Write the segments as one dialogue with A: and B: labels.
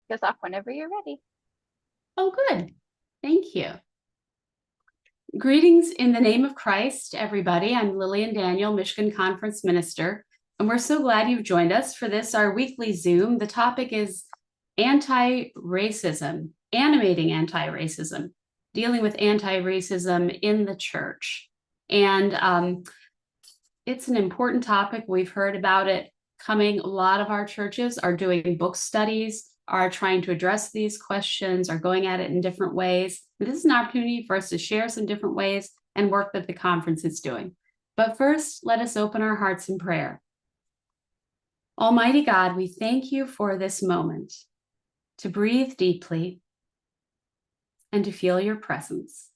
A: Goes off whenever you're ready.
B: Oh, good. Thank you. Greetings in the name of Christ, everybody. I'm Lillian Daniel, Michigan Conference Minister, and we're so glad you've joined us for this, our weekly Zoom. The topic is anti-racism, animating anti-racism, dealing with anti-racism in the church. And it's an important topic. We've heard about it coming. A lot of our churches are doing book studies, are trying to address these questions, are going at it in different ways. This is an opportunity for us to share some different ways and work that the conference is doing. But first, let us open our hearts in prayer. Almighty God, we thank you for this moment to breathe deeply and to feel your presence.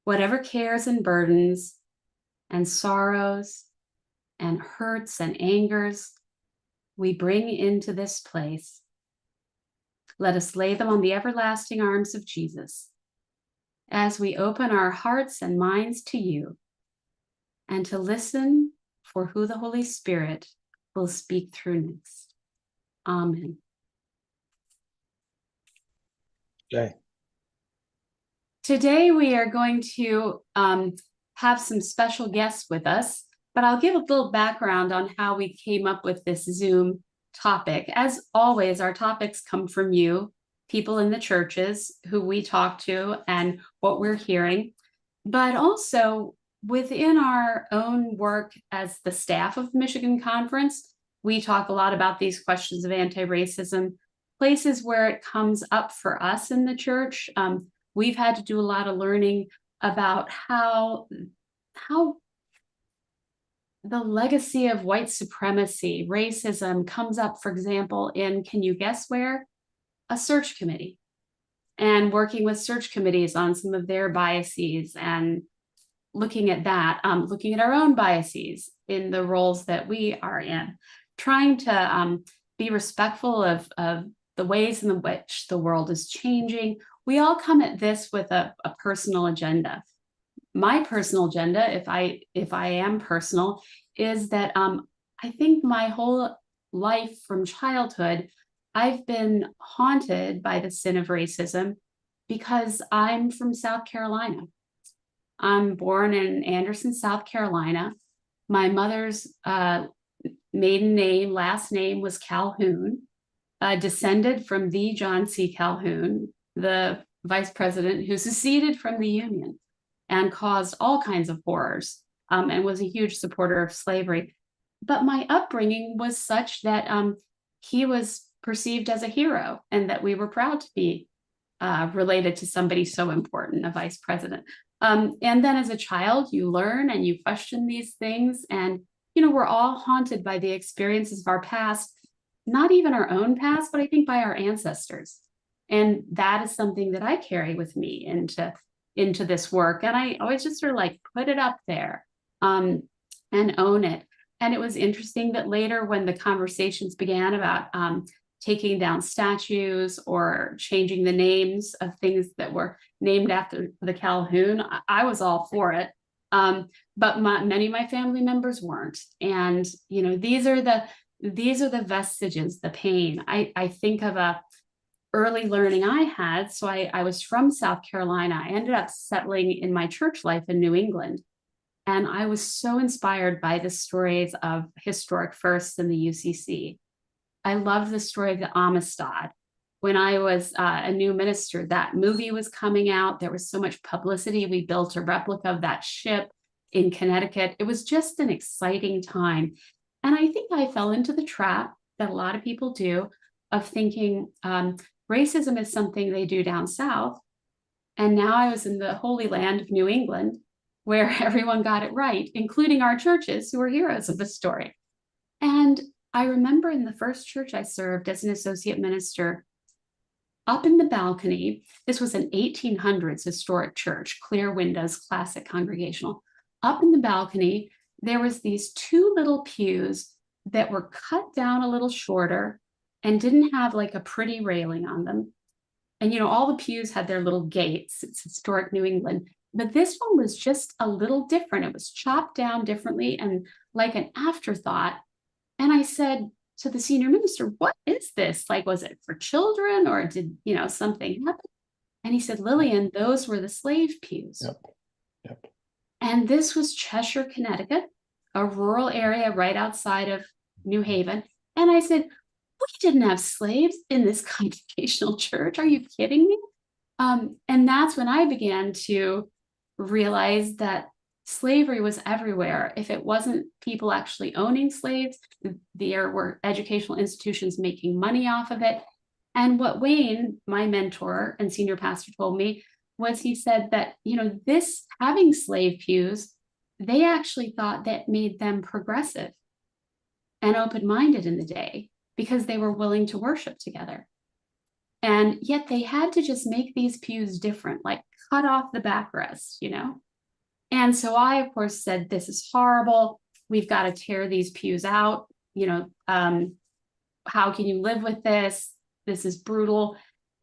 B: Whatever cares and burdens and sorrows and hurts and angers we bring into this place, let us lay them on the everlasting arms of Jesus as we open our hearts and minds to you and to listen for who the Holy Spirit will speak through next. Amen.
C: Okay.
B: Today we are going to have some special guests with us, but I'll give a little background on how we came up with this Zoom topic. As always, our topics come from you, people in the churches who we talk to and what we're hearing, but also within our own work as the staff of Michigan Conference, we talk a lot about these questions of anti-racism, places where it comes up for us in the church. We've had to do a lot of learning about how the legacy of white supremacy, racism comes up, for example, in, can you guess where? A search committee, and working with search committees on some of their biases and looking at that, looking at our own biases in the roles that we are in, trying to be respectful of the ways in which the world is changing. We all come at this with a personal agenda. My personal agenda, if I am personal, is that I think my whole life from childhood, I've been haunted by the sin of racism because I'm from South Carolina. I'm born in Anderson, South Carolina. My mother's maiden name, last name was Calhoun, descended from the John C. Calhoun, the vice president who seceded from the Union and caused all kinds of horrors, and was a huge supporter of slavery. But my upbringing was such that he was perceived as a hero and that we were proud to be related to somebody so important, a vice president. And then as a child, you learn and you question these things. And, we're all haunted by the experiences of our past, not even our own past, but I think by our ancestors. And that is something that I carry with me into this work. And I always just sort of like put it up there and own it. And it was interesting that later when the conversations began about taking down statues or changing the names of things that were named after the Calhoun, I was all for it. But many of my family members weren't. And, these are the vestiges, the pain. I think of a early learning I had. So I was from South Carolina. I ended up settling in my church life in New England. And I was so inspired by the stories of historic firsts in the UCC. I love the story of the Amistad. When I was a new minister, that movie was coming out. There was so much publicity. We built a replica of that ship in Connecticut. It was just an exciting time. And I think I fell into the trap that a lot of people do of thinking racism is something they do down south. And now I was in the holy land of New England, where everyone got it right, including our churches who were heroes of the story. And I remember in the first church I served as an associate minister, up in the balcony, this was an 1800s historic church, clear windows, classic congregational. Up in the balcony, there was these two little pews that were cut down a little shorter and didn't have like a pretty railing on them. And, all the pews had their little gates. It's historic New England. But this one was just a little different. It was chopped down differently and like an afterthought. And I said, to the senior minister, what is this? Like, was it for children or did, something happen? And he said, Lillian, those were the slave pews.
A: Yep. Yep.
B: And this was Cheshire, Connecticut, a rural area right outside of New Haven. And I said, we didn't have slaves in this congregational church. Are you kidding me? And that's when I began to realize that slavery was everywhere. If it wasn't people actually owning slaves, there were educational institutions making money off of it. And what Wayne, my mentor and senior pastor, told me was he said that, this having slave pews, they actually thought that made them progressive and open-minded in the day because they were willing to worship together. And yet they had to just make these pews different, like cut off the backrest, And so I, of course, said, this is horrible. We've got to tear these pews out. How can you live with this? This is brutal.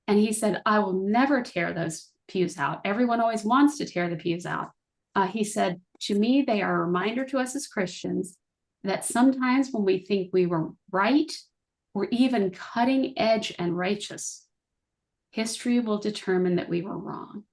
B: And he said, I will never tear those pews out. Everyone always wants to tear the pews out. He said, to me, they are a reminder to us as Christians that sometimes when we think we were right, or even cutting edge and righteous, history will determine that we were wrong.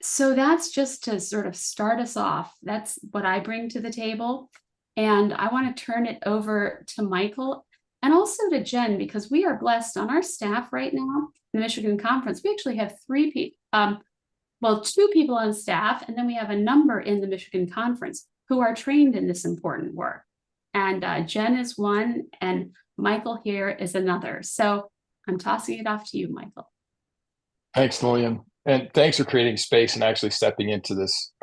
B: So that's just to sort of start us off. That's what I bring to the table. And I want to turn it over to Michael and also to Jen, because we are blessed on our staff right now, the Michigan Conference. We actually have two people on staff, and then we have a number in the Michigan Conference who are trained in this important work. And Jen is one, and Michael here is another. So I'm tossing it off to you, Michael.
A: Thanks, Lillian. And thanks for creating space and actually stepping into this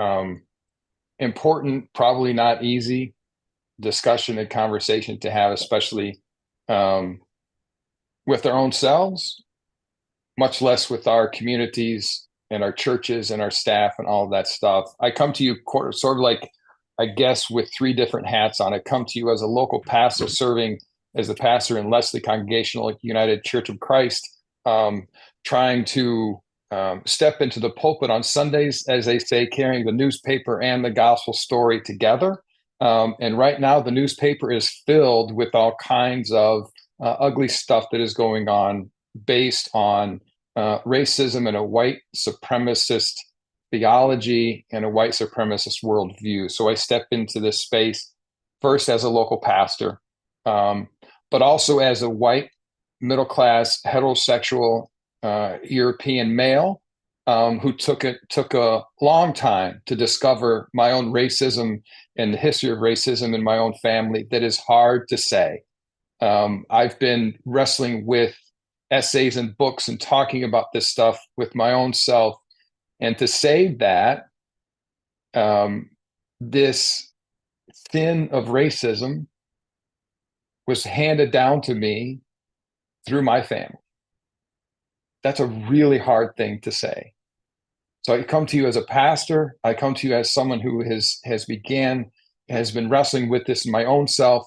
A: important, probably not easy discussion and conversation to have, especially with our own selves, much less with our communities and our churches and our staff and all of that stuff. I come to you sort of like, I guess, with three different hats on. I come to you as a local pastor serving as the pastor in Leslie Congregational United Church of Christ, trying to step into the pulpit on Sundays, as they say, carrying the newspaper and the gospel story together. And right now, the newspaper is filled with all kinds of ugly stuff that is going on based on racism and a white supremacist theology and a white supremacist worldview. So I step into this space first as a local pastor, but also as a white middle-class heterosexual European male who took a long time to discover my own racism and the history of racism in my own family. That is hard to say. I've been wrestling with essays and books and talking about this stuff with my own self. And to say that this sin of racism was handed down to me through my family, that's a really hard thing to say. So I come to you as a pastor. I come to you as someone who has been wrestling with this in my own self,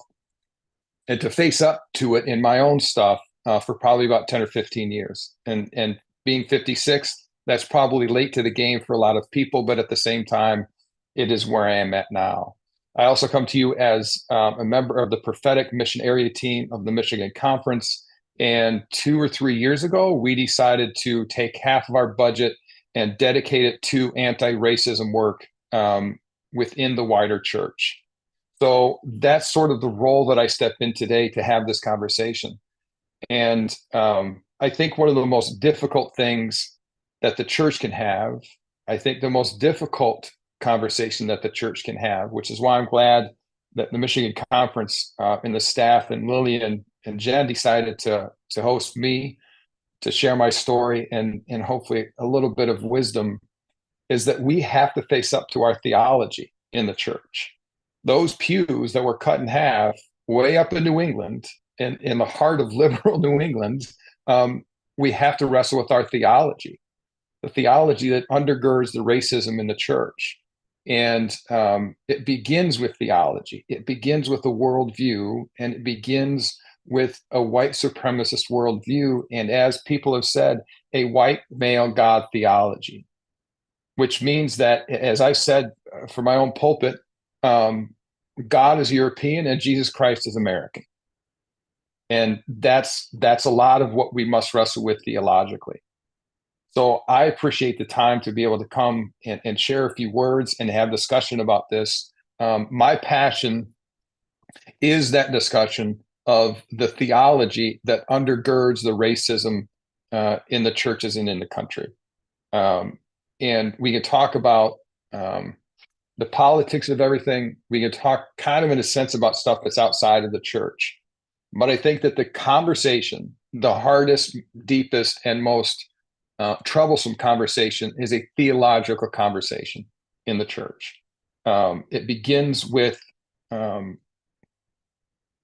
A: and to face up to it in my own stuff for probably about 10 or 15 years. And being 56, that's probably late to the game for a lot of people, but at the same time, it is where I am at now. I also come to you as a member of the prophetic mission area team of the Michigan Conference. And 2 or 3 years ago, we decided to take half of our budget and dedicate it to anti-racism work within the wider church. So that's sort of the role that I step in today to have this conversation. And I think one of the most difficult things that the church can have, I think the most difficult conversation that the church can have, which is why I'm glad that the Michigan Conference and the staff and Lillian and Jen decided to host me, to share my story and hopefully a little bit of wisdom, is that we have to face up to our theology in the church. Those pews that were cut in half way up in New England, in the heart of liberal New England, we have to wrestle with our theology, the theology that undergirds the racism in the church. And it begins with theology. It begins with a worldview, and it begins with a white supremacist worldview. And as people have said, a white male God theology, which means that, as I said for my own pulpit, God is European and Jesus Christ is American. And that's a lot of what we must wrestle with theologically. So I appreciate the time to be able to come and share a few words and have discussion about this. My passion is that discussion of the theology that undergirds the racism in the churches and in the country. And we can talk about the politics of everything. We can talk kind of in a sense about stuff that's outside of the church. But I think that the conversation, the hardest, deepest, and most troublesome conversation is a theological conversation in the church. It begins with,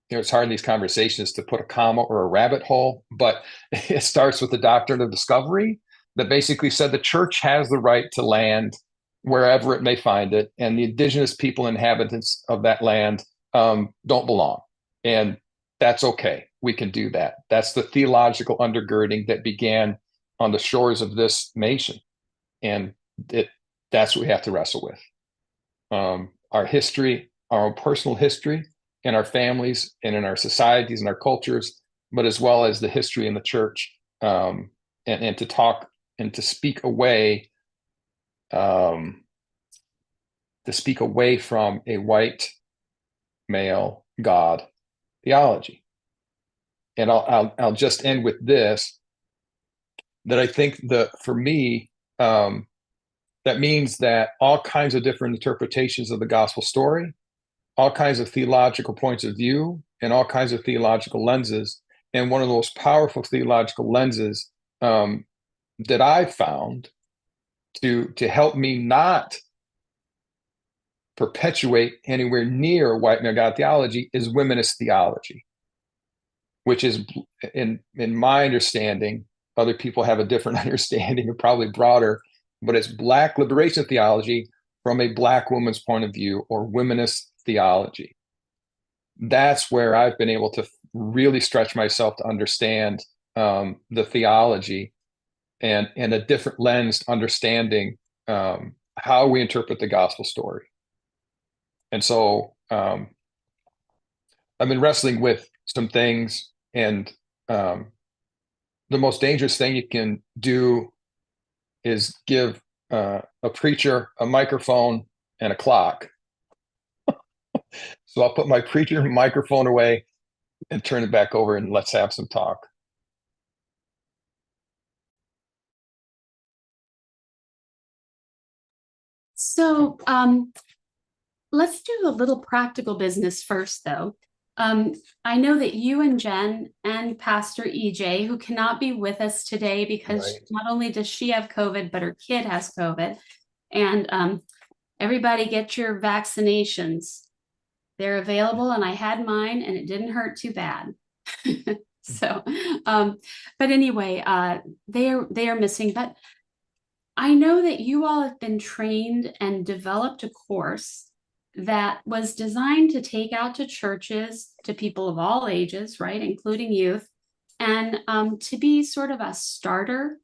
A: it's hard in these conversations to put a comma or a rabbit hole, but it starts with the doctrine of discovery that basically said the church has the right to land wherever it may find it, and the indigenous people, inhabitants of that land, don't belong. And that's okay. We can do that. That's the theological undergirding that began on the shores of this nation. And that's what we have to wrestle with. Our history, our own personal history, in our families and in our societies and our cultures, but as well as the history in the church, and to talk and to speak away from a white male God theology. And I'll just end with this, that I think for me, that means that all kinds of different interpretations of the gospel story, all kinds of theological points of view, and all kinds of theological lenses. And one of the most powerful theological lenses that I've found to help me not perpetuate anywhere near white male God theology is womanist theology, which is, in my understanding, other people have a different understanding, or probably broader, but it's Black liberation theology from a Black woman's point of view, or womanist theology. That's where I've been able to really stretch myself to understand the theology and a different lens, understanding how we interpret the gospel story. And so I've been wrestling with some things, and the most dangerous thing you can do is give a preacher a microphone and a clock. So I'll put my preacher microphone away and turn it back over, and let's have some talk.
B: So let's do a little practical business first, though. I know that you and Jen and Pastor EJ, who cannot be with us today because
A: Right.
B: not only does she have COVID, but her kid has COVID. And everybody get your vaccinations. They're available, and I had mine, and it didn't hurt too bad. So, but anyway, they are missing. But I know that you all have been trained and developed a course that was designed to take out to churches, to people of all ages, right, including youth, and to be sort of a starter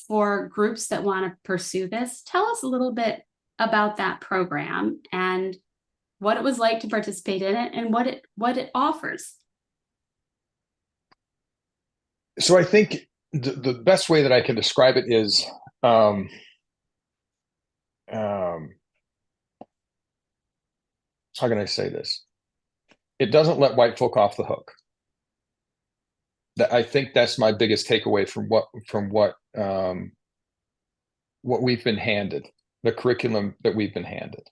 B: for groups that want to pursue this. Tell us a little bit about that program and what it was like to participate in it and what it offers.
A: So I think the best way that I can describe it is how can I say this? It doesn't let white folk off the hook. I think that's my biggest takeaway from what we've been handed, the curriculum that we've been handed.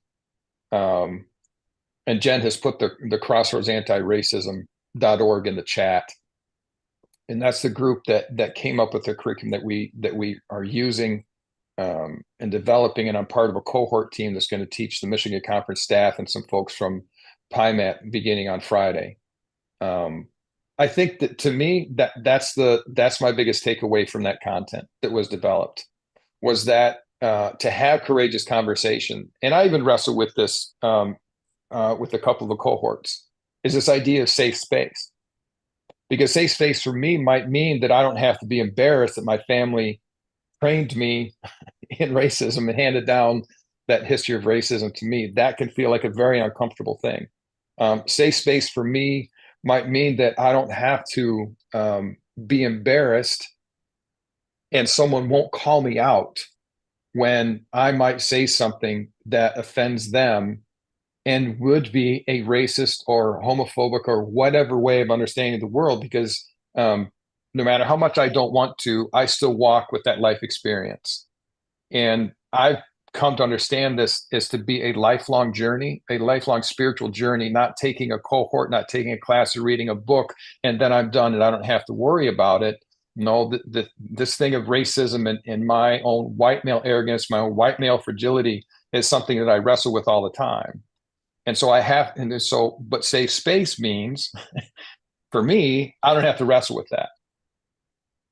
A: And Jen has put the Crossroads Antiracism.org in the chat. And that's the group that came up with the curriculum that we are using and developing. And I'm part of a cohort team that's going to teach the Michigan Conference staff and some folks from PIMAT beginning on Friday. I think that, to me, that's my biggest takeaway from that content that was developed, was that to have courageous conversation. And I even wrestle with this with a couple of the cohorts, is this idea of safe space. Because safe space for me might mean that I don't have to be embarrassed that my family trained me in racism and handed down that history of racism to me. That can feel like a very uncomfortable thing. Safe space for me might mean that I don't have to be embarrassed and someone won't call me out when I might say something that offends them and would be a racist or homophobic or whatever way of understanding the world, because no matter how much I don't want to, I still walk with that life experience. And I've come to understand this is to be a lifelong journey, a lifelong spiritual journey, not taking a cohort, not taking a class or reading a book, and then I'm done and I don't have to worry about it. No, this thing of racism and my own white male arrogance, my own white male fragility is something that I wrestle with all the time. And so but safe space means for me, I don't have to wrestle with that.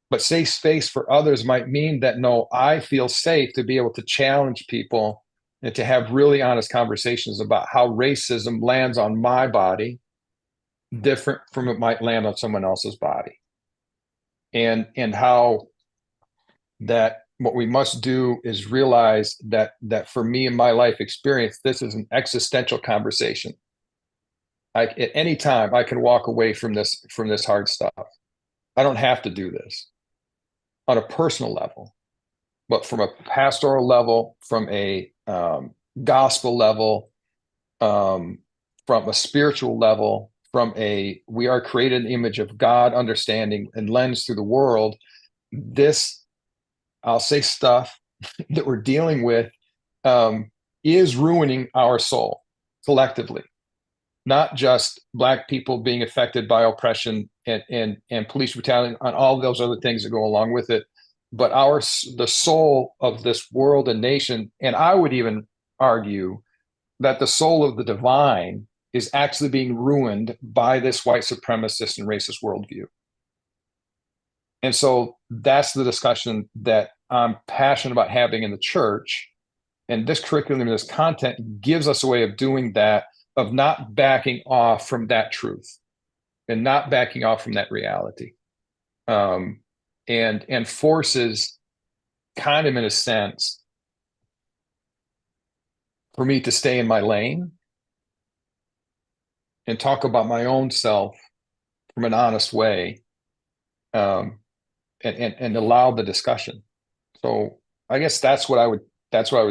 A: But safe space for others might mean that no, I feel safe to be able to challenge people and to have really honest conversations about how racism lands on my body different from it might land on someone else's body. And how that what we must do is realize that for me in my life experience, this is an existential conversation. At any time I can walk away from this hard stuff. I don't have to do this on a personal level, but from a pastoral level, from a gospel level, from a spiritual level, from a we are created in the image of God understanding and lens through the world. This, I'll say, stuff that we're dealing with is ruining our soul collectively. Not just Black people being affected by oppression and police brutality and all those other things that go along with it, but the soul of this world and nation. And I would even argue that the soul of the divine is actually being ruined by this white supremacist and racist worldview. And so that's the discussion that I'm passionate about having in the church. And this curriculum and this content gives us a way of doing that, of not backing off from that truth and not backing off from that reality. And forces kind of, in a sense, for me to stay in my lane and talk about my own self from an honest way, and allow the discussion. So I guess that's what I would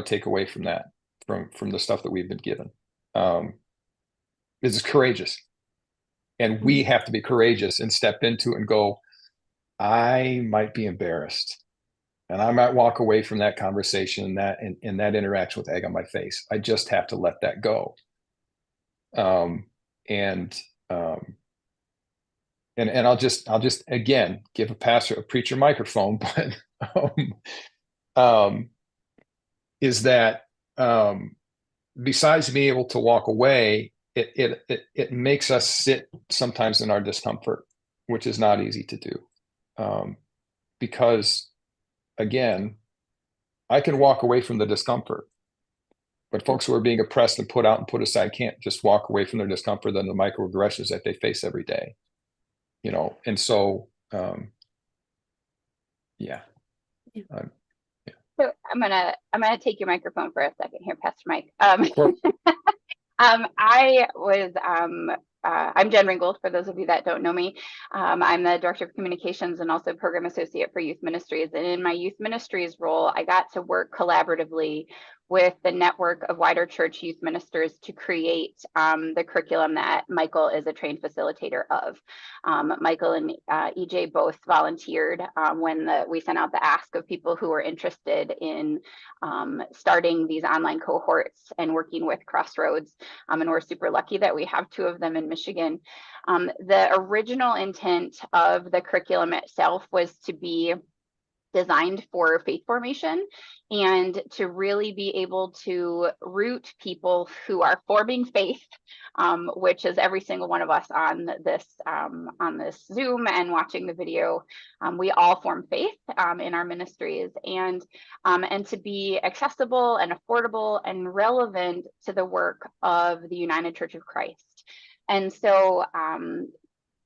A: take away from that, from the stuff that we've been given. Is courageous. And we have to be courageous and step into it and go, I might be embarrassed. And I might walk away from that conversation and that interaction with egg on my face. I just have to let that go. And I'll just again give a preacher microphone, but is that besides being able to walk away, it makes us sit sometimes in our discomfort, which is not easy to do, because again, I can walk away from the discomfort, but folks who are being oppressed and put out and put aside can't just walk away from their discomfort and the microaggressions that they face every day, and so yeah.
C: So I'm gonna take your microphone for a second here, Pastor Mike.
A: Sure.
C: I'm Jen Ringgold, for those of you that don't know me. I'm the Director of Communications and also Program Associate for Youth Ministries. And in my Youth Ministries role, I got to work collaboratively with the network of wider church youth ministers to create the curriculum that Michael is a trained facilitator of. Michael and EJ both volunteered when we sent out the ask of people who were interested in starting these online cohorts and working with Crossroads. And we're super lucky that we have two of them in Michigan. The original intent of the curriculum itself was to be designed for faith formation and to really be able to root people who are forming faith, which is every single one of us on this Zoom and watching the video. We all form faith in our ministries, and to be accessible and affordable and relevant to the work of the United Church of Christ. And so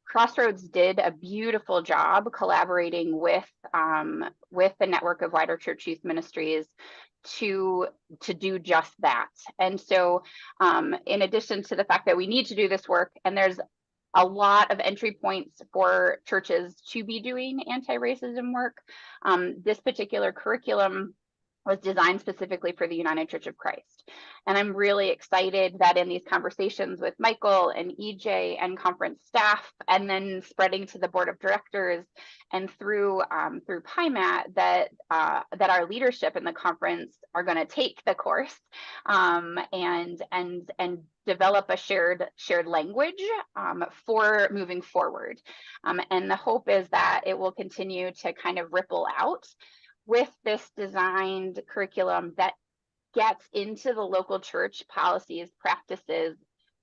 C: Crossroads did a beautiful job collaborating with the network of wider church youth ministries to do just that. And so in addition to the fact that we need to do this work, and there's a lot of entry points for churches to be doing anti-racism work, this particular curriculum was designed specifically for the United Church of Christ. And I'm really excited that in these conversations with Michael and EJ and conference staff, and then spreading to the board of directors and through PIMAT, that our leadership in the conference are going to take the course and develop a shared language for moving forward. And the hope is that it will continue to kind of ripple out with this designed curriculum that gets into the local church policies, practices,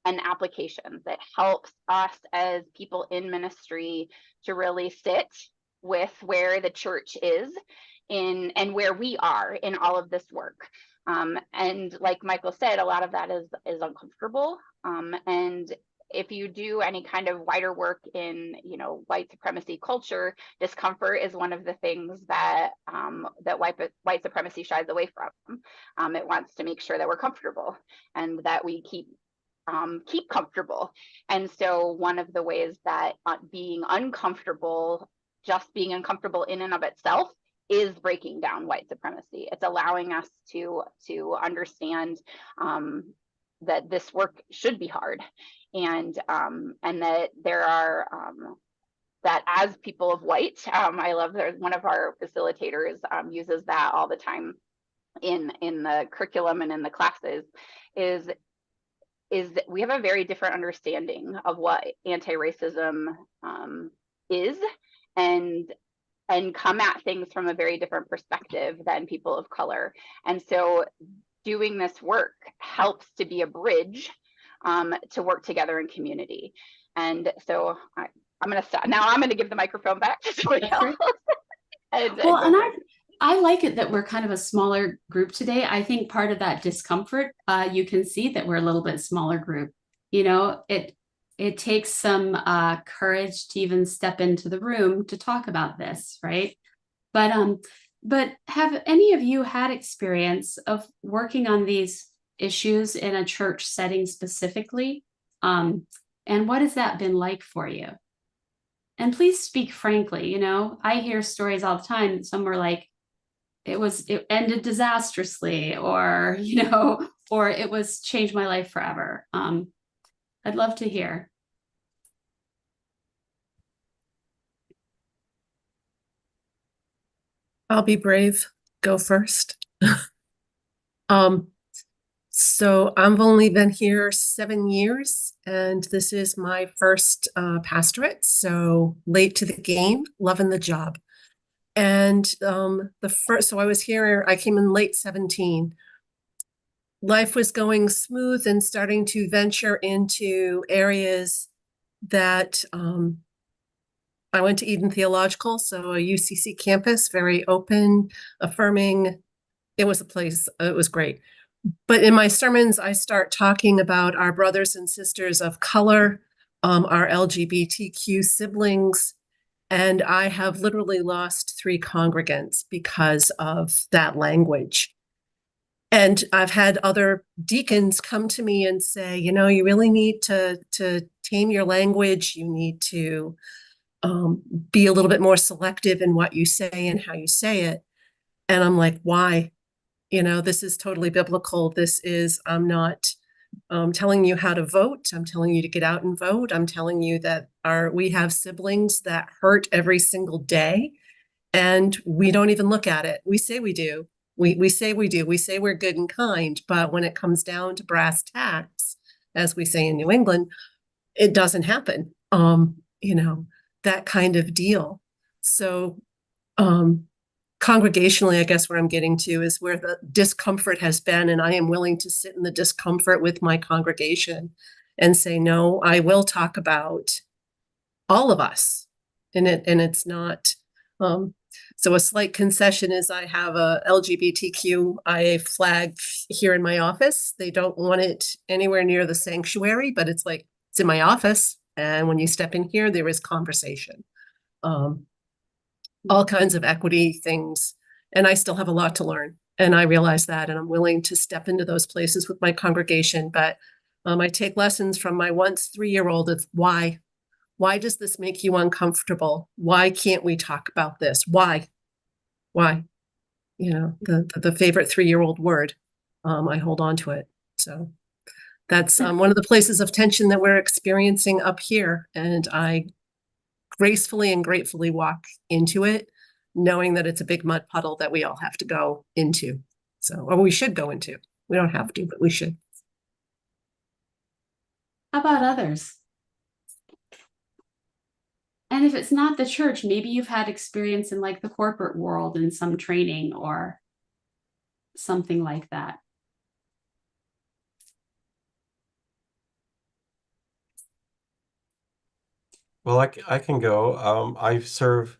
C: and applications that helps us as people in ministry to really sit with where the church is in and where we are in all of this work. And like Michael said, a lot of that is uncomfortable. And if you do any kind of wider work in, white supremacy culture, discomfort is one of the things that white supremacy shies away from. It wants to make sure that we're comfortable and that we keep comfortable. And so one of the ways that being uncomfortable, just being uncomfortable in and of itself, is breaking down white supremacy. It's allowing us to understand that this work should be hard, and that there are that as people of white, I love that one of our facilitators uses that all the time in the curriculum and in the classes, is that we have a very different understanding of what anti-racism is, and come at things from a very different perspective than people of color. And so doing this work helps to be a bridge to work together in community. And so I'm going to stop. Now I'm going to give the microphone back to somebody else. And
B: I like it that we're kind of a smaller group today. I think part of that discomfort, you can see that we're a little bit smaller group. It takes some courage to even step into the room to talk about this, right? But have any of you had experience of working on these issues in a church setting specifically? And what has that been like for you? And please speak frankly. I hear stories all the time. Some were like, it ended disastrously, or, or it was changed my life forever. I'd love to hear.
D: I'll be brave. Go first. So I've only been here 7 years, and this is my first pastorate. So late to the game, loving the job. And so I was here, I came in late 17. Life was going smooth and starting to venture into areas that I went to Eden Theological, so a UCC campus, very open, affirming. It was a place, it was great. But in my sermons, I start talking about our brothers and sisters of color, our LGBTQ siblings, and I have literally lost 3 congregants because of that language. And I've had other deacons come to me and say, you really need to tame your language. You need to be a little bit more selective in what you say and how you say it. And I'm like, why? This is totally biblical. I'm not telling you how to vote. I'm telling you to get out and vote. I'm telling you that we have siblings that hurt every single day, and we don't even look at it. We say we do. We say we do. We say we're good and kind, but when it comes down to brass tacks, as we say in New England, it doesn't happen. That kind of deal. So congregationally, I guess where I'm getting to is where the discomfort has been, and I am willing to sit in the discomfort with my congregation and say, no, I will talk about all of us. And it's not, so a slight concession is I have a LGBTQIA flag here in my office. They don't want it anywhere near the sanctuary, but it's in my office. And when you step in here, there is conversation, all kinds of equity things. And I still have a lot to learn. And I realize that, and I'm willing to step into those places with my congregation. But I take lessons from my once 3-year-old of why. Why does this make you uncomfortable? Why can't we talk about this? Why? Why? You know, the favorite 3-year-old word. I hold on to it. So that's one of the places of tension that we're experiencing up here. And I gracefully and gratefully walk into it, knowing that it's a big mud puddle that we all have to go into. So, or we should go into. We don't have to, but we should.
B: How about others? And if it's not the church, maybe you've had experience in like the corporate world in some training or something like that.
E: Well, I can go. I serve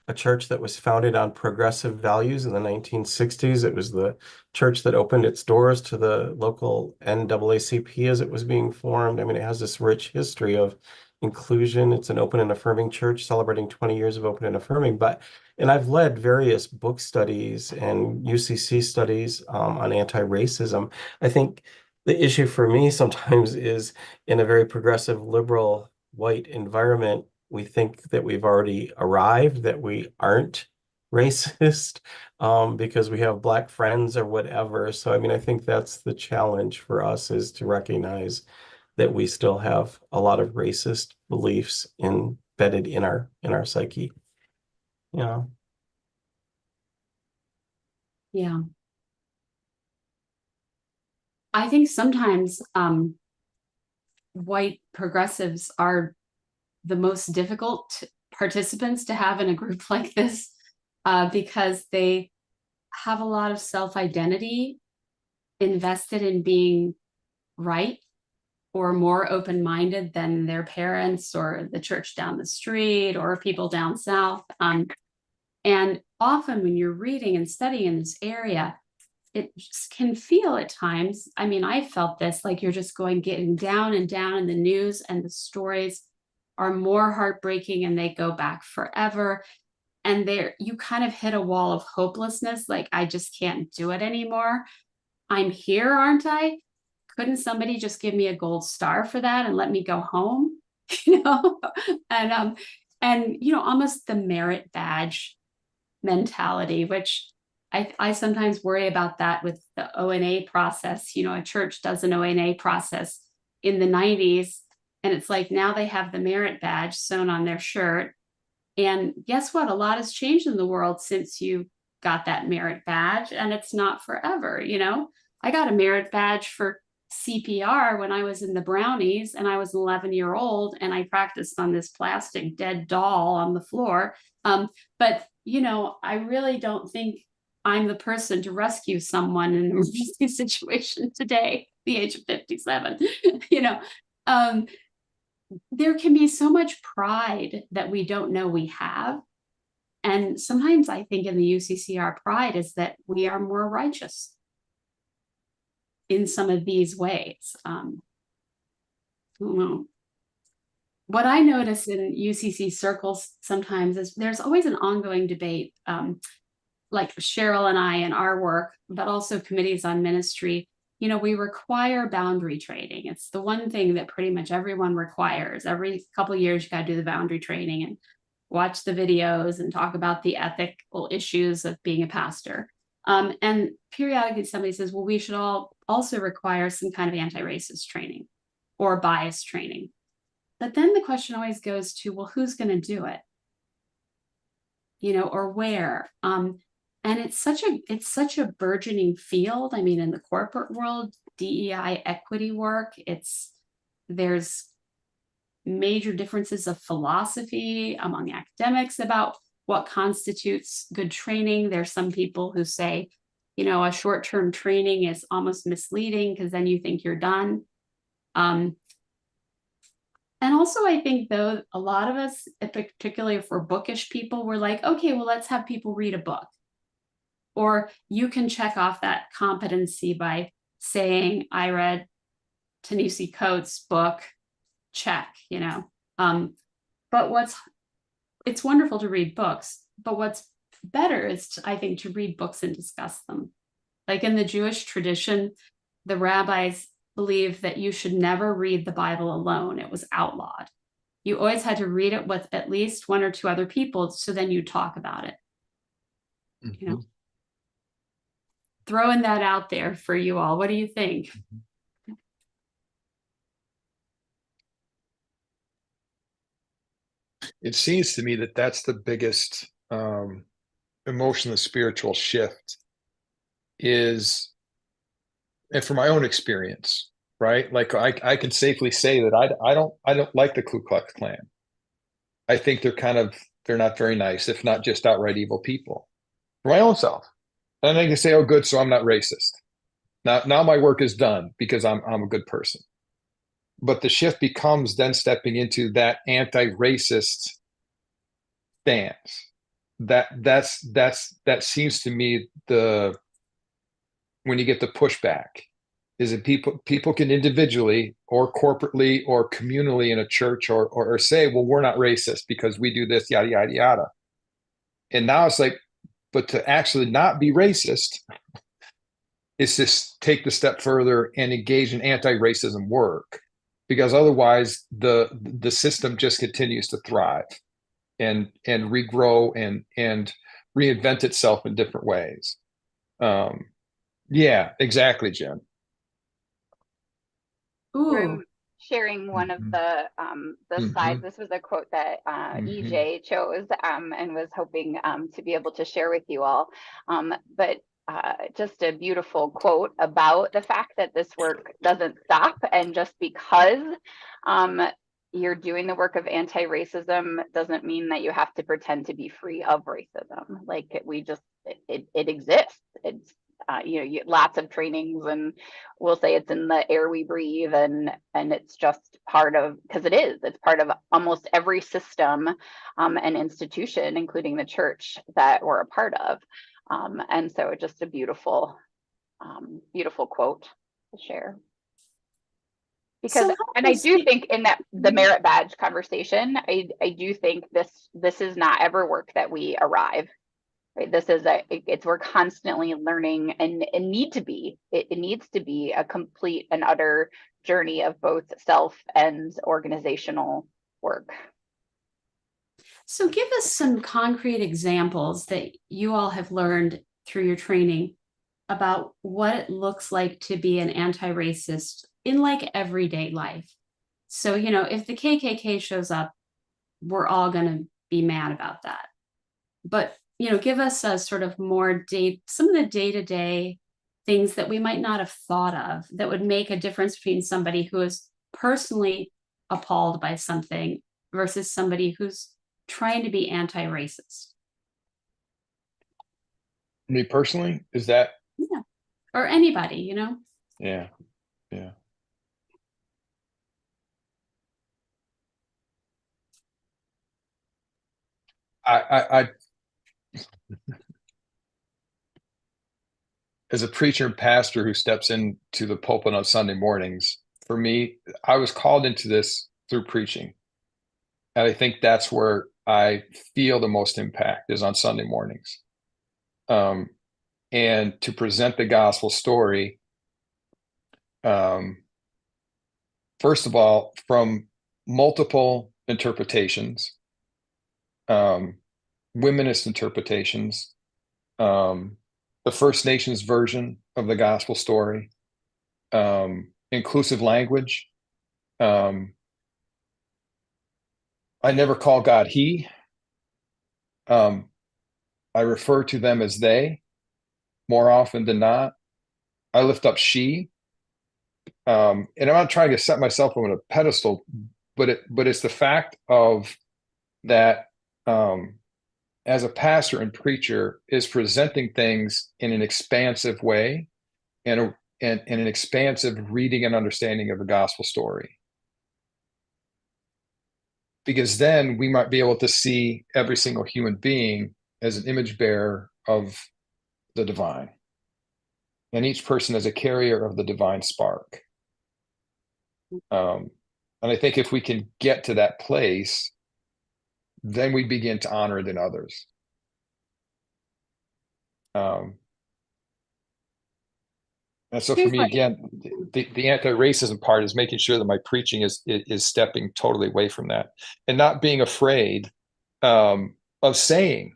E: a church that was founded on progressive values in the 1960s. It was the church that opened its doors to the local NAACP as it was being formed. I mean, it has this rich history of inclusion. It's an open and affirming church celebrating 20 years of open and affirming. And I've led various book studies and UCC studies on anti-racism. I think the issue for me sometimes is in a very progressive liberal white environment, we think that we've already arrived, that we aren't racist because we have Black friends or whatever. So, I mean, I think that's the challenge for us, is to recognize that we still have a lot of racist beliefs embedded in our psyche. Yeah.
B: Yeah. I think sometimes white progressives are the most difficult participants to have in a group like this because they have a lot of self-identity invested in being right or more open-minded than their parents or the church down the street or people down south. And often when you're reading and studying in this area, it just can feel at times, I mean, I felt this, like you're just getting down and down in the news, and the stories are more heartbreaking and they go back forever. And you kind of hit a wall of hopelessness, like I just can't do it anymore. I'm here, aren't I? Couldn't somebody just give me a gold star for that and let me go home? You know, and you know, almost the merit badge mentality, which I sometimes worry about that with the ONA process. You know, a church does an ONA process in the 90s, and it's like now they have the merit badge sewn on their shirt. And guess what? A lot has changed in the world since you got that merit badge, and it's not forever. You know, I got a merit badge for CPR when I was in the Brownies, and I was an 11-year-old, and I practiced on this plastic dead doll on the floor. But you know, I really don't think I'm the person to rescue someone in an emergency situation today, the age of 57. You know, there can be so much pride that we don't know we have. And sometimes I think in the UCC, our pride is that we are more righteous in some of these ways. I don't know. What I notice in UCC circles sometimes is there's always an ongoing debate, like Cheryl and I in our work, but also committees on ministry. You know, we require boundary training. It's the one thing that pretty much everyone requires. Every couple of years, you got to do the boundary training and watch the videos and talk about the ethical issues of being a pastor. And periodically somebody says, well, we should all also require some kind of anti-racist training or bias training. But then the question always goes to, well, who's going to do it? You know, or where? And it's such a burgeoning field. I mean, in the corporate world, DEI equity work, there's major differences of philosophy among academics about what constitutes good training. There's some people who say, you know, a short-term training is almost misleading because then you think you're done. And also, I think, though, a lot of us, particularly if we're bookish people, we're like, okay, well, let's have people read a book. Or you can check off that competency by saying, I read Ta-Nehisi Coates' book, check, you know. But it's wonderful to read books, but what's better is, I think, to read books and discuss them. Like in the Jewish tradition, the rabbis believed that you should never read the Bible alone. It was outlawed. You always had to read it with at least one or two other people, so then you talk about it. You know, throwing that out there for you all. What do you think?
A: It seems to me that that's the biggest emotional spiritual shift is, and from my own experience, right? Like I can safely say that I don't like the Ku Klux Klan. I think they're not very nice, if not just outright evil people. For my own self. And I can say, oh, good, so I'm not racist. Now my work is done because I'm a good person. But the shift becomes then stepping into that anti-racist stance. That seems to me when you get the pushback is that people can individually or corporately or communally in a church or say, well, we're not racist because we do this, yada, yada, yada. And now it's like, but to actually not be racist is to take the step further and engage in anti-racism work, because otherwise the system just continues to thrive and regrow and reinvent itself in different ways. Yeah, exactly, Jen.
B: Ooh.
C: Sharing one of the slides. This was a quote that EJ chose and was hoping to be able to share with you all. But just a beautiful quote about the fact that this work doesn't stop, and just because you're doing the work of anti-racism doesn't mean that you have to pretend to be free of racism. Like it exists. It's lots of trainings, and we'll say it's in the air we breathe, and it's just part of, because it's part of almost every system and institution, including the church that we're a part of. And so just a beautiful quote to share. Because, and I do think in that the merit badge conversation, I do think this is not ever work that we arrive. Right? This is we're constantly learning and it needs to be a complete and utter journey of both self and organizational work.
B: So give us some concrete examples that you all have learned through your training about what it looks like to be an anti-racist in like everyday life. So, if the KKK shows up, we're all going to be mad about that. But give us a sort of some of the day-to-day things that we might not have thought of that would make a difference between somebody who is personally appalled by something versus somebody who's trying to be anti-racist.
A: Me personally, is that?
B: Yeah. Or anybody,
A: Yeah. I as a preacher and pastor who steps into the pulpit on Sunday mornings, for me, I was called into this through preaching. And I think that's where I feel the most impact is on Sunday mornings. And to present the gospel story, first of all, from multiple interpretations, womanist interpretations, the First Nations version of the gospel story, inclusive language. I never call God he. I refer to them as they more often than not. I lift up she. And I'm not trying to set myself on a pedestal, but it's the fact of that as a pastor and preacher is presenting things in an expansive way and an expansive reading and understanding of the gospel story. Because then we might be able to see every single human being as an image bearer of the divine. And each person as a carrier of the divine spark. And I think if we can get to that place, then we begin to honor it in others. And so for
B: Here's
A: me,
B: what
A: again, the anti-racism part is making sure that my preaching is stepping totally away from that and not being afraid of saying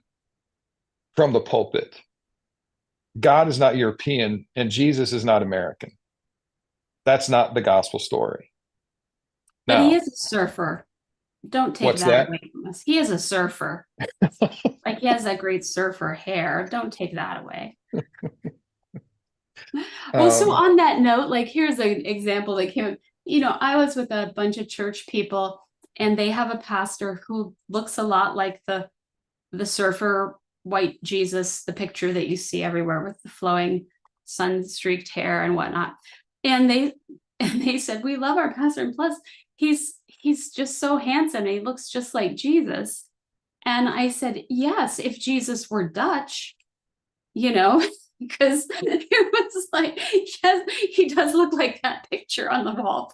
A: from the pulpit, God is not European and Jesus is not American. That's not the gospel story.
B: but he
A: Now,
B: is a surfer. Don't take
A: what's
B: that
A: that?
B: away from us. He is a surfer. Like he has that great surfer hair. Don't take that away. Well, so on that note, like here's an example that came, I was with a bunch of church people and they have a pastor who looks a lot like the surfer white Jesus, the picture that you see everywhere with the flowing sun-streaked hair and whatnot. And they said, we love our pastor. And plus he's just so handsome. And he looks just like Jesus. And I said, yes, if Jesus were Dutch, because it was like, yes, he does look like that picture on the wall,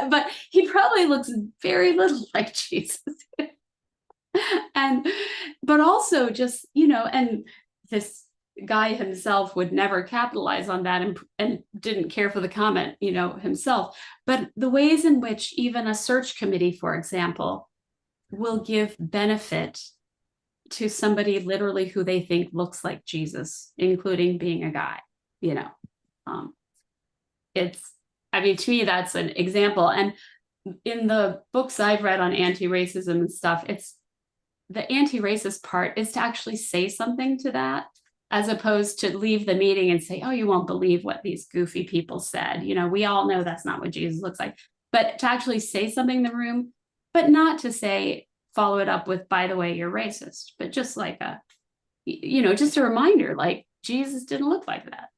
B: but he probably looks very little like Jesus. But also just, and this guy himself would never capitalize on that and didn't care for the comment, himself. But the ways in which even a search committee, for example, will give benefit to somebody literally who they think looks like Jesus, including being a guy, to me, that's an example. And in the books I've read on anti-racism and stuff, it's the anti-racist part is to actually say something to that, as opposed to leave the meeting and say, oh, you won't believe what these goofy people said. We all know that's not what Jesus looks like, but to actually say something in the room, but not to say, follow it up with, by the way, you're racist, but just like just a reminder, like Jesus didn't look like that.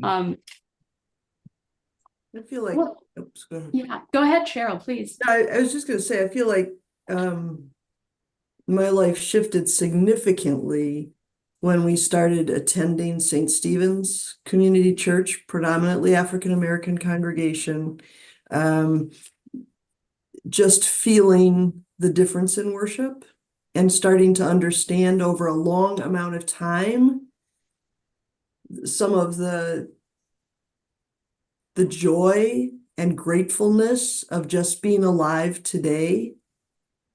F: I feel like,
B: Well,
F: oops, go ahead.
B: yeah, go ahead, Cheryl, please.
F: I was just going to say, I feel like my life shifted significantly when we started attending St. Stephen's Community Church, predominantly African-American congregation. Just feeling the difference in worship and starting to understand over a long amount of time some of the joy and gratefulness of just being alive today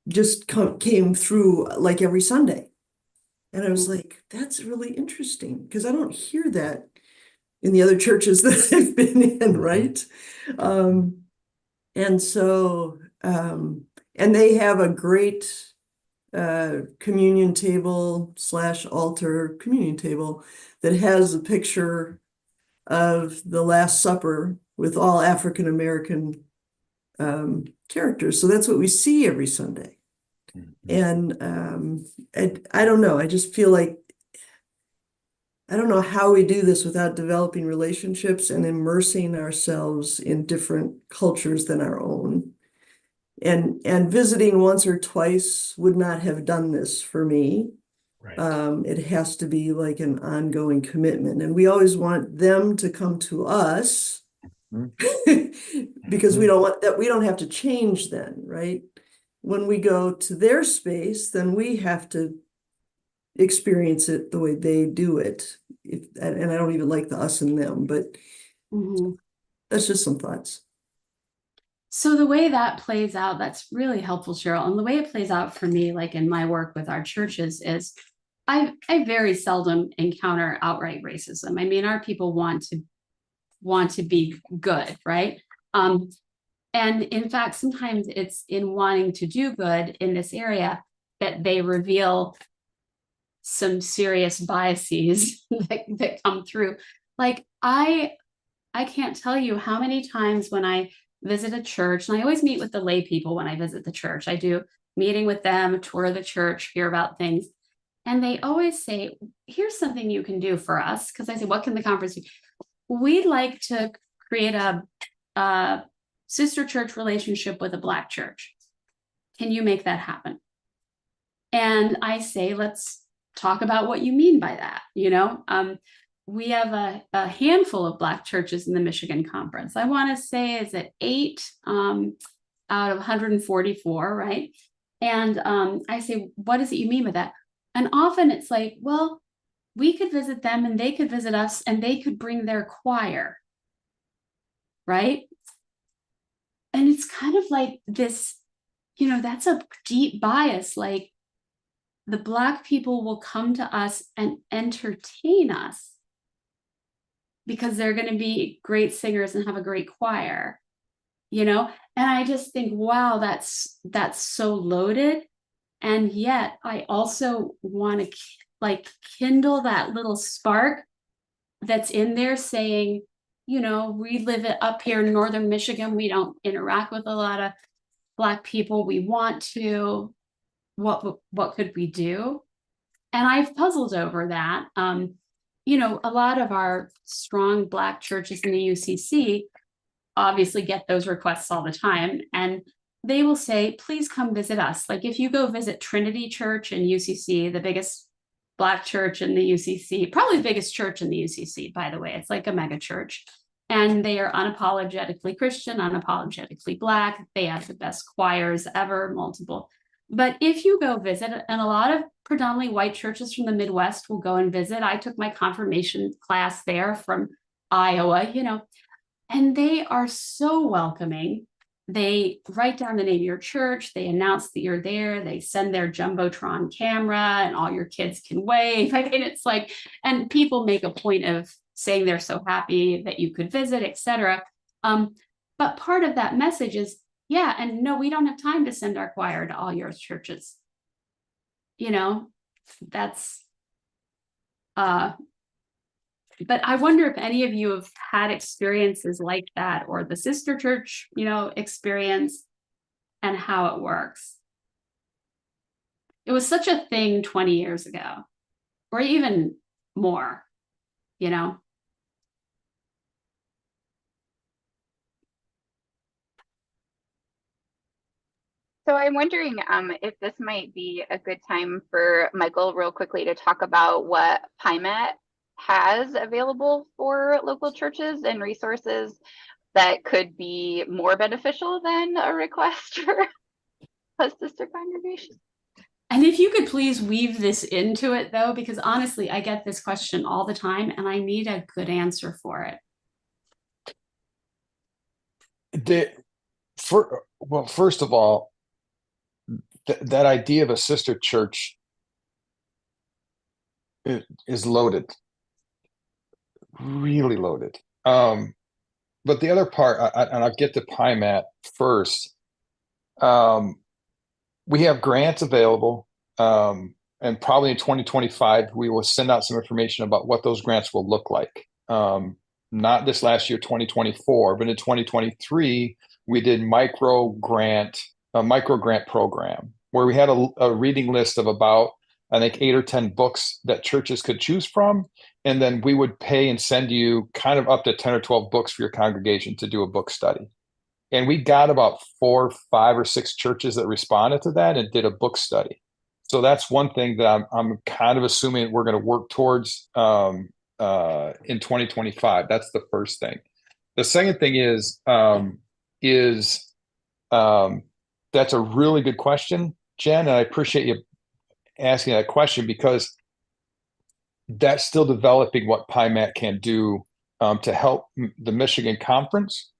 F: just came through like every Sunday. And I was like, that's really interesting because I don't hear that in the other churches that I've been in, right? And so, and they have a great communion table / altar communion table that has a picture of the Last Supper with all African-American characters. So that's what we see every Sunday. And I don't know, I just feel like, I don't know how we do this without developing relationships and immersing ourselves in different cultures than our own. And visiting once or twice would not have done this for me. Right. It has to be like an ongoing commitment. And we always want them to come to us because we don't want that, we don't have to change then, right? When we go to their space, then we have to experience it the way they do it. And I don't even like the us and them, but that's just some thoughts.
B: So the way that plays out, that's really helpful, Cheryl. And the way it plays out for me, like in my work with our churches, is I very seldom encounter outright racism. I mean, our people want to be good, right? And in fact, sometimes it's in wanting to do good in this area that they reveal some serious biases that come through. Like I can't tell you how many times when I visit a church, and I always meet with the lay people when I visit the church. I do meeting with them, tour the church, hear about things. And they always say, here's something you can do for us. Because I say, what can the conference do? We'd like to create a sister church relationship with a Black church. Can you make that happen? And I say, let's talk about what you mean by that. We have a handful of Black churches in the Michigan Conference. I want to say, is it 8 out of 144, right? And I say, what does it you mean by that? And often it's like, well, we could visit them and they could visit us and they could bring their choir, right? And it's kind of like this, that's a deep bias. Like, the Black people will come to us and entertain us because they're going to be great singers and have a great choir, and I just think, wow, that's so loaded. And yet I also want to like kindle that little spark that's in there saying, we live it up here in northern Michigan, we don't interact with a lot of Black people, we want to, what could we do? And I've puzzled over that. A lot of our strong Black churches in the UCC obviously get those requests all the time. And they will say, please come visit us. Like, if you go visit Trinity Church in UCC, the biggest Black church in the UCC, probably the biggest church in the UCC, by the way, it's like a mega church. And they are unapologetically Christian, unapologetically Black. They have the best choirs ever, multiple. But if you go visit, and a lot of predominantly white churches from the Midwest will go and visit. I took my confirmation class there from Iowa, and they are so welcoming. They write down the name of your church. They announce that you're there. They send their Jumbotron camera and all your kids can wave. I mean, it's like, and people make a point of saying they're so happy that you could visit, etc. But part of that message is, yeah, and no, we don't have time to send our choir to all your churches. That's, but I wonder if any of you have had experiences like that, or the sister church, experience, and how it works. It was such a thing 20 years ago, or even more,
C: So I'm wondering if this might be a good time for Michael real quickly to talk about what PIMET has available for local churches and resources that could be more beneficial than a request for a sister congregation.
B: And if you could please weave this into it, though, because honestly, I get this question all the time and I need a good answer for it.
A: First of all, that idea of a sister church is loaded, really loaded. But the other part, and I'll get to PIMAT first. We have grants available, and probably in 2025 we will send out some information about what those grants will look like. Not this last year, 2024, but in 2023 we did a micro grant program where we had a reading list of about, I think, 8 or 10 books that churches could choose from. And then we would pay and send you kind of up to 10 or 12 books for your congregation to do a book study. And we got about 4, 5, or 6 churches that responded to that and did a book study. So that's one thing that I'm kind of assuming we're going to work towards in 2025. That's the first thing. The second thing is that's a really good question, Jen, and I appreciate you asking that question, because that's still developing what PIMAT can do to help the Michigan Conference,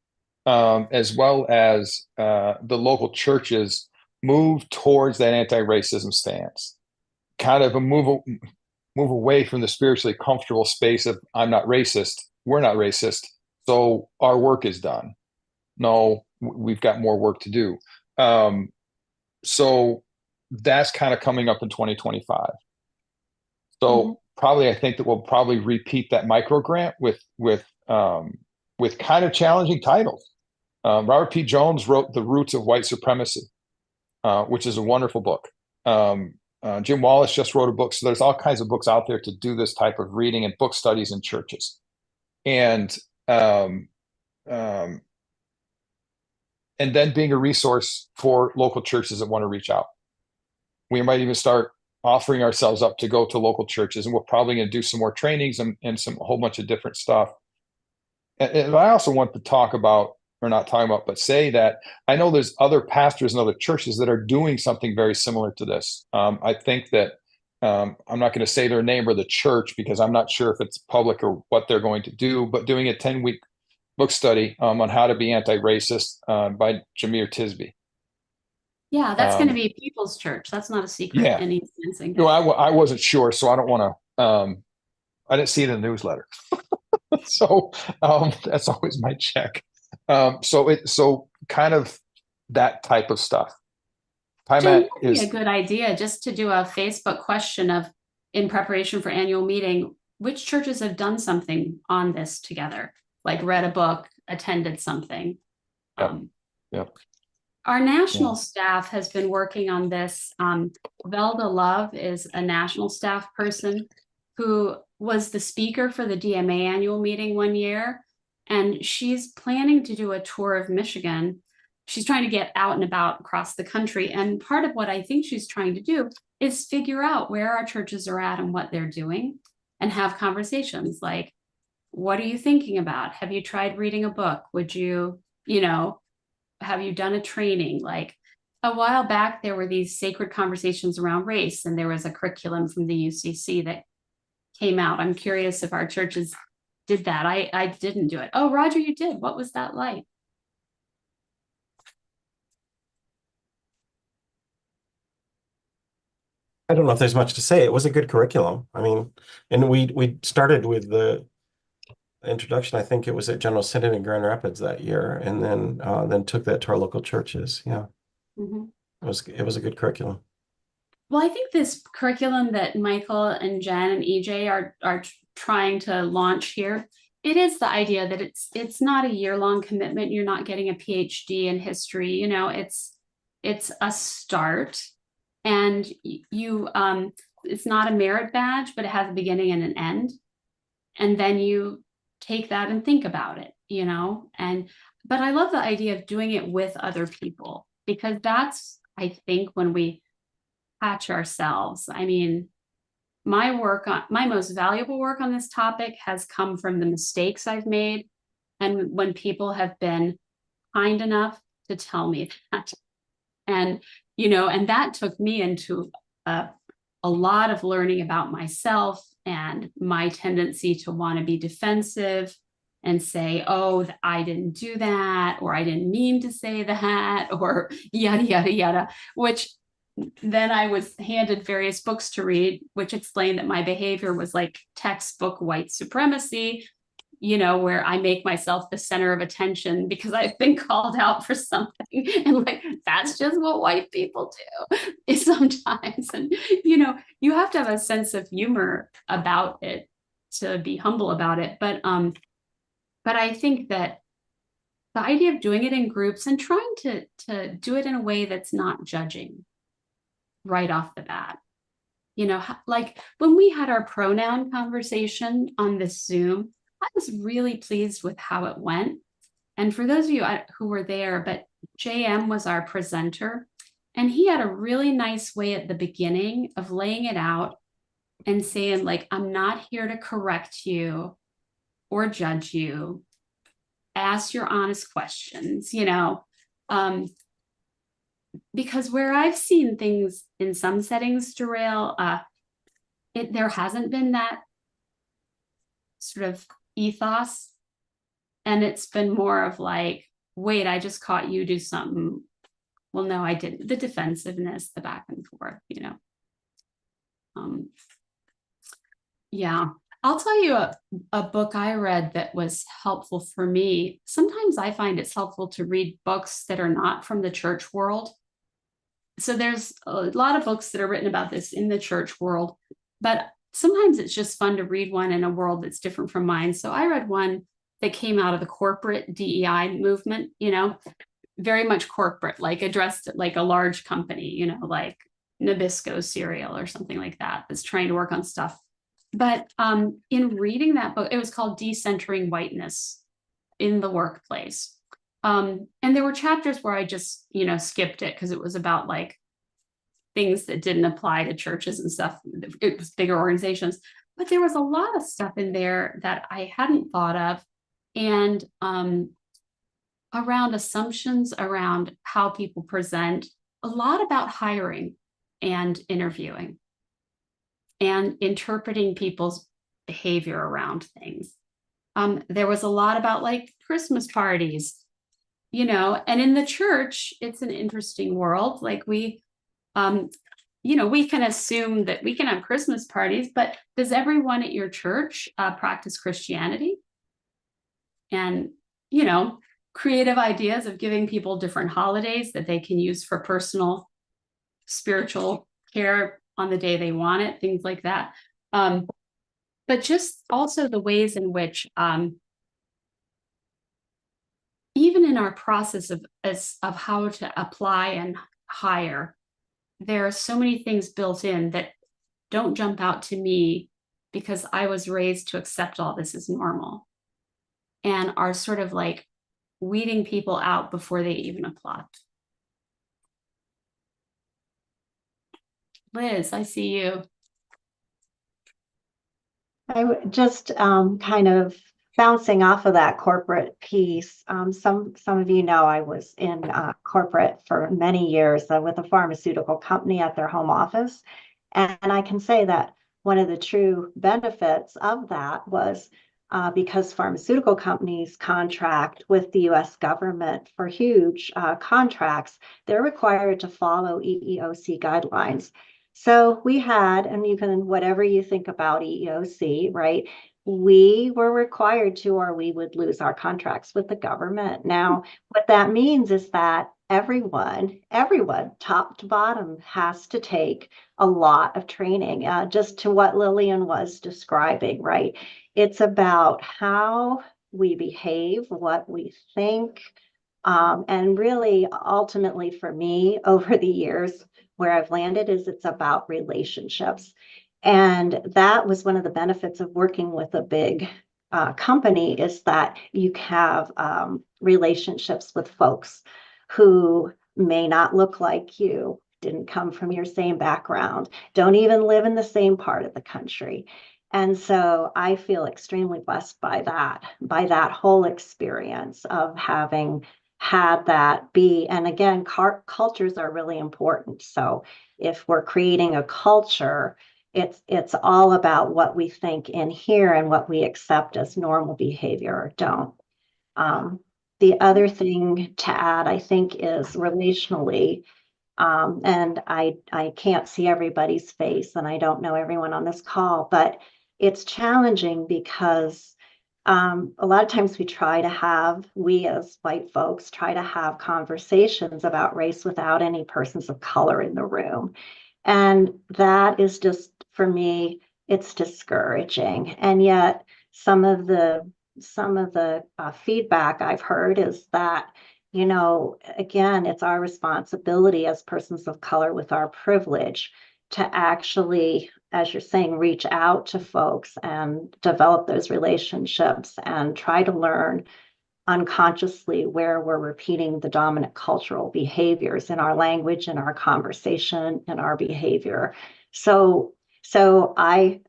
A: as well as the local churches move towards that anti-racism stance, kind of a move away from the spiritually comfortable space of I'm not racist, we're not racist, so our work is done. No, we've got more work to do. So that's kind of coming up in 2025. So probably, I think that we'll probably repeat that micro grant with kind of challenging titles. Robert P. Jones wrote The Roots of White Supremacy, which is a wonderful book. Jim Wallace just wrote a book. So there's all kinds of books out there to do this type of reading and book studies in churches. And then being a resource for local churches that want to reach out. We might even start offering ourselves up to go to local churches, and we're probably going to do some more trainings and a whole bunch of different stuff. And I also want to talk about, or not talking about, but say that I know there's other pastors and other churches that are doing something very similar to this. I think that I'm not going to say their name or the church because I'm not sure if it's public or what they're going to do, but doing a 10-week book study on how to be anti-racist by Jameer Tisby.
B: Yeah, that's going to be People's Church. That's not a secret
A: Yeah.
B: in East Lansing.
A: No, I wasn't sure, so I don't want to. I didn't see it in the newsletter, so that's always my check. So kind of that type of stuff.
B: Jen,
A: Time
B: that'd be a good idea just to do a Facebook question of, in preparation for annual meeting, which churches have done something on this together, like read a book, attended something.
A: Yep.
B: Our national staff has been working on this. Velda Love is a national staff person who was the speaker for the DMA annual meeting one year, and she's planning to do a tour of Michigan. She's trying to get out and about across the country, and part of what I think she's trying to do is figure out where our churches are at and what they're doing, and have conversations like, what are you thinking about? Have you tried reading a book? Would you, have you done a training? Like a while back, there were these sacred conversations around race, and there was a curriculum from the UCC that came out. I'm curious if our churches did that. I didn't do it. Oh, Roger, you did. What was that like?
E: I don't know if there's much to say. It was a good curriculum. I mean, and we started with the introduction. I think it was at General Synod in Grand Rapids that year, and then took that to our local churches. Yeah, it was a good curriculum.
B: Well, I think this curriculum that Michael and Jen and EJ are trying to launch here, it is the idea that it's not a year-long commitment. You're not getting a PhD in history. It's a start, and you it's not a merit badge, but it has a beginning and an end, and then you take that and think about it, but I love the idea of doing it with other people, because that's, I think, when we catch ourselves. I mean, my most valuable work on this topic has come from the mistakes I've made, and when people have been kind enough to tell me that. And and that took me into a lot of learning about myself and my tendency to want to be defensive and say, oh, I didn't do that, or I didn't mean to say that, or yada, yada, yada, which then I was handed various books to read, which explained that my behavior was like textbook white supremacy, where I make myself the center of attention because I've been called out for something. And that's just what white people do sometimes. And, you have to have a sense of humor about it to be humble about it. But I think that the idea of doing it in groups and trying to do it in a way that's not judging right off the bat. Like when we had our pronoun conversation on this Zoom, I was really pleased with how it went. And for those of you who were there, but JM was our presenter, and he had a really nice way at the beginning of laying it out and saying, I'm not here to correct you or judge you. Ask your honest questions, because where I've seen things in some settings derail, there hasn't been that sort of ethos, and it's been more of wait, I just caught you do something. Well, no, I didn't. The defensiveness, the back and forth, yeah. I'll tell you a book I read that was helpful for me. Sometimes I find it's helpful to read books that are not from the church world. So there's a lot of books that are written about this in the church world, but sometimes it's just fun to read one in a world that's different from mine. So I read one that came out of the corporate DEI movement, very much corporate, addressed at a large company, like Nabisco cereal or something like that, that's trying to work on stuff. But in reading that book, it was called Decentering Whiteness in the Workplace. And there were chapters where I just, skipped it because it was about things that didn't apply to churches and stuff. It was bigger organizations, but there was a lot of stuff in there that I hadn't thought of, and around assumptions around how people present, a lot about hiring and interviewing. and interpreting people's behavior around things. There was a lot about like Christmas parties, and in the church, it's an interesting world. Like we can assume that we can have Christmas parties, but does everyone at your church practice Christianity? And, creative ideas of giving people different holidays that they can use for personal spiritual care on the day they want it, things like that. But just also the ways in which, even in our process of how to apply and hire, there are so many things built in that don't jump out to me because I was raised to accept all this as normal, and are sort of like weeding people out before they even apply. Liz, I see you.
G: Just kind of bouncing off of that corporate piece. Some of you know I was in corporate for many years with a pharmaceutical company at their home office. And I can say that one of the true benefits of that was because pharmaceutical companies contract with the US government for huge contracts, they're required to follow EEOC guidelines. So we had, and you can, whatever you think about EEOC, right? We were required to, or we would lose our contracts with the government. Now, what that means is that everyone, top to bottom, has to take a lot of training, just to what Lillian was describing, right? It's about how we behave, what we think, and really, ultimately for me, over the years, where I've landed is it's about relationships. And that was one of the benefits of working with a big company, is that you have relationships with folks who may not look like you, didn't come from your same background, don't even live in the same part of the country. And so I feel extremely blessed by that whole experience of having had that be, and again, cultures are really important. So if we're creating a culture, it's all about what we think in here and what we accept as normal behavior or don't. The other thing to add, I think, is relationally, and I can't see everybody's face, and I don't know everyone on this call, but it's challenging because a lot of times we as white folks try to have conversations about race without any persons of color in the room. And that is just, for me, it's discouraging. And yet some of the feedback I've heard is that, again, it's our responsibility as persons of color with our privilege to actually, as you're saying, reach out to folks and develop those relationships and try to learn unconsciously where we're repeating the dominant cultural behaviors in our language, in our conversation, in our behavior. So I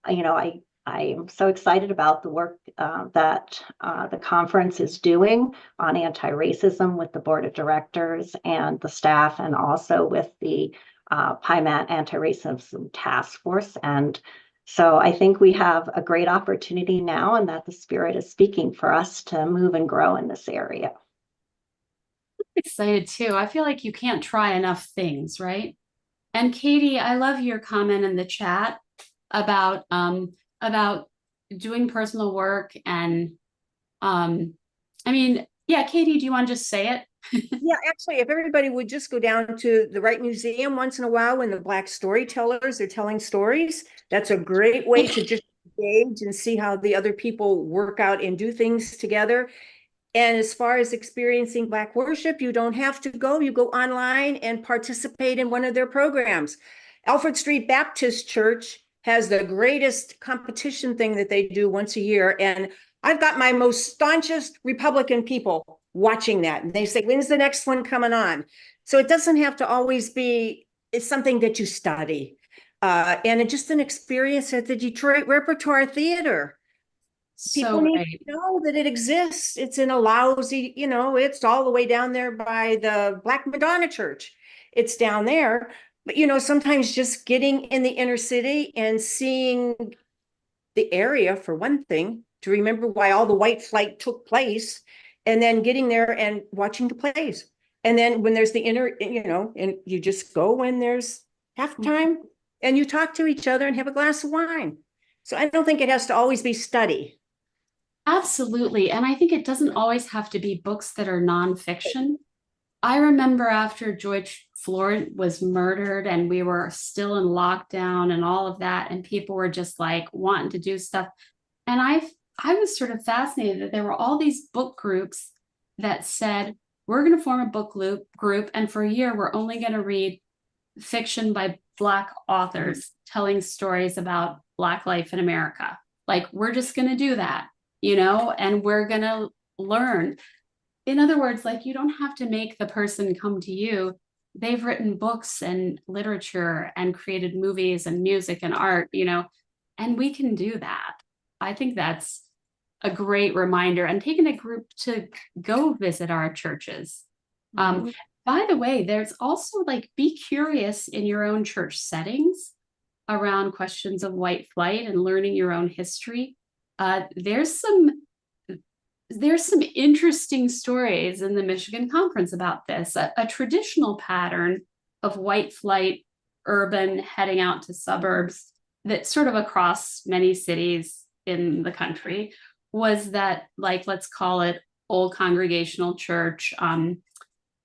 G: am so excited about the work that the conference is doing on anti-racism with the board of directors and the staff, and also with the PIMAT Antiracism Task Force. And so I think we have a great opportunity now, and that the Spirit is speaking for us to move and grow in this area.
B: I'm excited too. I feel like you can't try enough things, right? And Katie, I love your comment in the chat about doing personal work. And Katie, do you want to just say it?
H: Yeah, actually, if everybody would just go down to the Wright Museum once in a while when the Black storytellers are telling stories, that's a great way to just engage and see how the other people work out and do things together. And as far as experiencing Black worship, you don't have to go. You go online and participate in one of their programs. Alfred Street Baptist Church has the greatest competition thing that they do once a year. And I've got my most staunchest Republican people watching that. And they say, when's the next one coming on? So it doesn't have to always be, it's something that you study. And it's just an experience at the Detroit Repertoire Theater. People need to know that it exists. It's in a lousy, it's all the way down there by the Black Madonna Church. It's down there, But sometimes just getting in the inner city and seeing the area, for one thing, to remember why all the white flight took place, and then getting there and watching the plays. And then when there's the inner, and you just go when there's halftime and you talk to each other and have a glass of wine. So I don't think it has to always be study.
B: Absolutely. And I think it doesn't always have to be books that are nonfiction. I remember after George Floyd was murdered and we were still in lockdown and all of that, and people were just like wanting to do stuff. And I was sort of fascinated that there were all these book groups that said, we're going to form a book group, and for a year, we're only going to read fiction by Black authors telling stories about Black life in America. Like, we're just going to do that, and we're going to learn. In other words, like, you don't have to make the person come to you. They've written books and literature and created movies and music and art, and we can do that. I think that's a great reminder, and taking a group to go visit our churches. By the way, there's also like, be curious in your own church settings around questions of white flight and learning your own history. There's some interesting stories in the Michigan Conference about this, a traditional pattern of white flight, urban heading out to suburbs that sort of across many cities in the country was that, like, let's call it old Congregational Church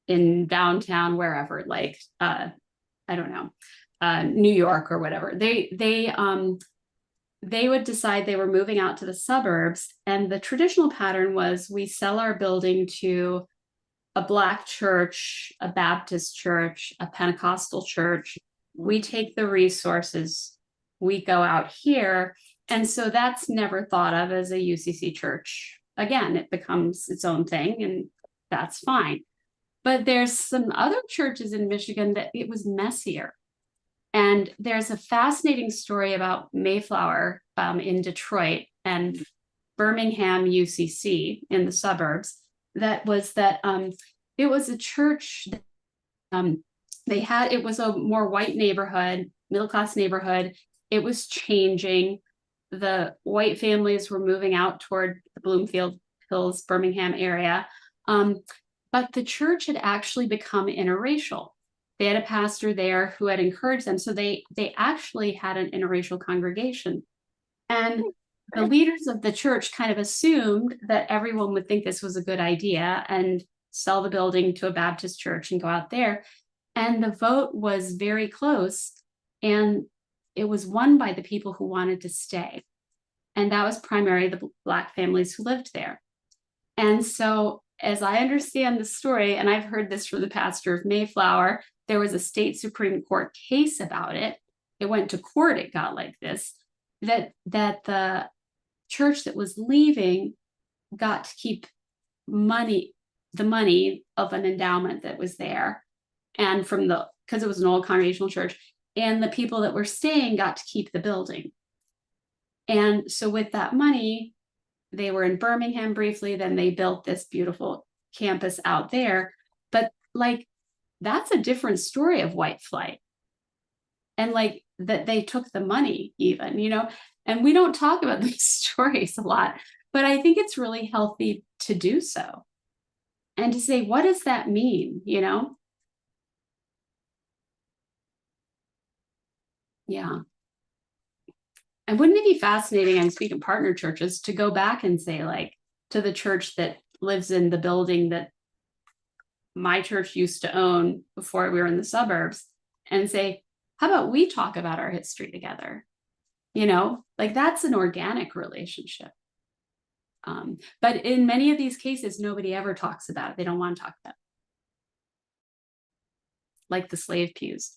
B: in downtown, wherever, like, I don't know, New York or whatever. They would decide they were moving out to the suburbs. And the traditional pattern was, we sell our building to a Black church, a Baptist church, a Pentecostal church. We take the resources, we go out here. And so that's never thought of as a UCC church. Again, it becomes its own thing, and that's fine. But there's some other churches in Michigan that it was messier. And there's a fascinating story about Mayflower in Detroit and Birmingham UCC in the suburbs. It was a church that, it was a more white neighborhood, middle-class neighborhood. It was changing. The white families were moving out toward the Bloomfield Hills, Birmingham area. But the church had actually become interracial. They had a pastor there who had encouraged them. So they actually had an interracial congregation. And the leaders of the church kind of assumed that everyone would think this was a good idea and sell the building to a Baptist church and go out there. And the vote was very close. And it was won by the people who wanted to stay. And that was primarily the Black families who lived there. And so, as I understand the story, and I've heard this from the pastor of Mayflower, there was a state Supreme Court case about it. It went to court, it got like this, that the church that was leaving got to keep the money of an endowment that was there. And because it was an old Congregational church, and the people that were staying got to keep the building. And so with that money, they were in Birmingham briefly, then they built this beautiful campus out there. But like, that's a different story of white flight. And like, that they took the money even, and we don't talk about these stories a lot, but I think it's really healthy to do so. And to say, what does that mean, Yeah. And wouldn't it be fascinating, I'm speaking partner churches, to go back and say, like, to the church that lives in the building that my church used to own before we were in the suburbs, and say, how about we talk about our history together? Like, that's an organic relationship. But in many of these cases, nobody ever talks about it. They don't want to talk about it. Like the slave pews.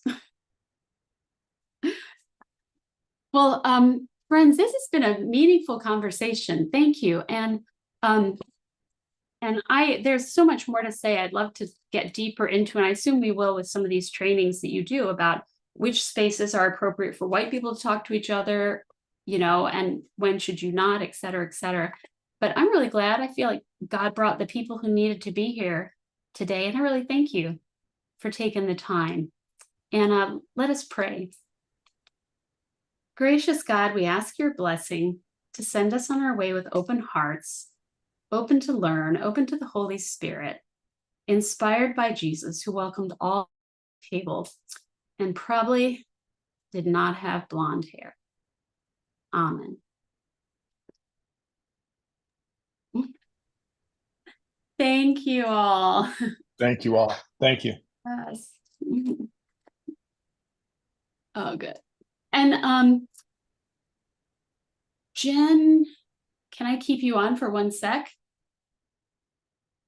B: Well, friends, this has been a meaningful conversation. Thank you. And there's so much more to say. I'd love to get deeper into, and I assume we will with some of these trainings that you do about which spaces are appropriate for white people to talk to each other, and when should you not, et cetera, et cetera. But I'm really glad. I feel like God brought the people who needed to be here today. And I really thank you for taking the time. And let us pray. Gracious God, we ask your blessing to send us on our way with open hearts, open to learn, open to the Holy Spirit, inspired by Jesus, who welcomed all tables and probably did not have blonde hair. Amen. Thank you all.
A: Thank you all. Thank you.
B: Yes. Oh, good. And Jen, can I keep you on for 1 sec?